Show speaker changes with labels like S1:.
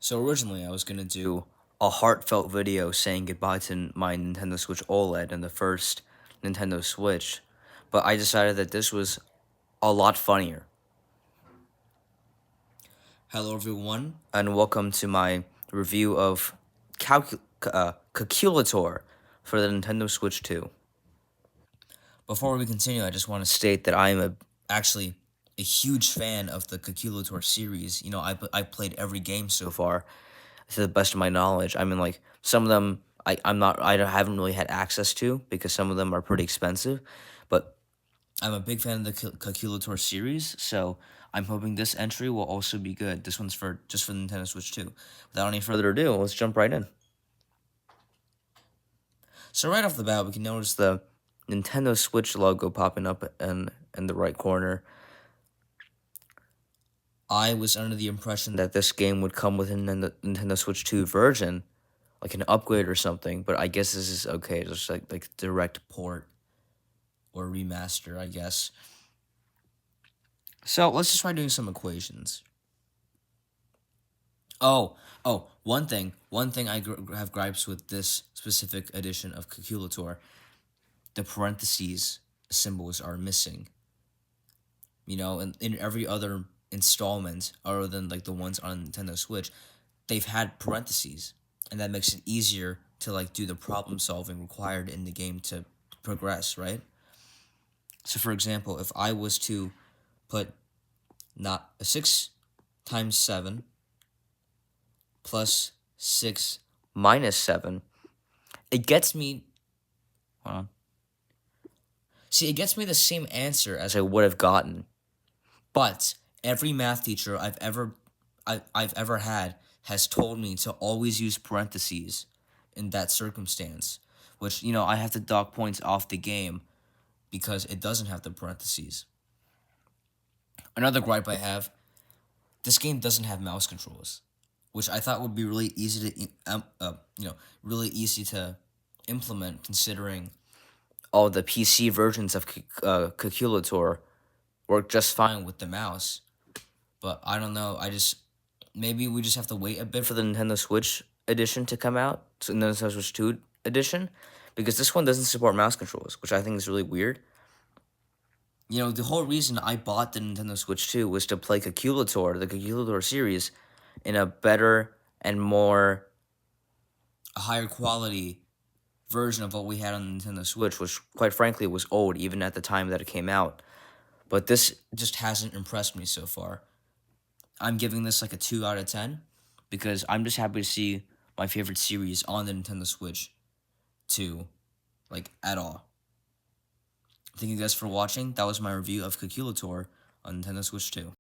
S1: So originally, I was gonna do a heartfelt video saying goodbye to my Nintendo Switch OLED and the first Nintendo Switch, but I decided that this was a lot funnier. Hello, everyone, and welcome to my review of Calculator for the Nintendo Switch 2. Before we continue, I just want to state that I am actually a huge fan of the Calculator series. I played every game so far, to the best of my knowledge. I mean, like some of them, haven't really had access to because some of them are pretty expensive, but I'm a big fan of the Calculator series, so I'm hoping this entry will also be good. This one's just for the Nintendo Switch 2. Without any further ado, let's jump right in. So right off the bat, we can notice the Nintendo Switch logo popping up in the right corner. I was under the impression that this game would come with a Nintendo Switch 2 version, like an upgrade or something, but I guess this is okay, just like direct port or remaster, I guess. So let's just try doing some equations. One thing I have gripes with this specific edition of Calculator. The parentheses symbols are missing. In every other installment, other than like the ones on Nintendo Switch, they've had parentheses, and that makes it easier to like do the problem solving required in the game to progress, right? So for example, if I was to put not a 6 times 7 plus 6 minus 7, it gets me hold on. See, it gets me the same answer as I would have gotten. But every math teacher I've ever had has told me to always use parentheses in that circumstance, which I have to dock points off the game because it doesn't have the parentheses. Another gripe I have: this game doesn't have mouse controls, which I thought would be really easy really easy to implement, considering all the PC versions of Calculator work just fine with the mouse. But I don't know. Maybe we just have to wait a bit for the Nintendo Switch edition to come out, so Nintendo Switch 2 edition, because this one doesn't support mouse controls, which I think is really weird. The whole reason I bought the Nintendo Switch 2 was to play Calculator, the Calculator series, in a better and a higher quality version of what we had on the Nintendo Switch, which quite frankly was old even at the time that it came out. But this just hasn't impressed me so far. I'm giving this like a 2 out of 10 because I'm just happy to see my favorite series on the Nintendo Switch 2, like, at all. Thank you guys for watching. That was my review of Calculator on Nintendo Switch 2.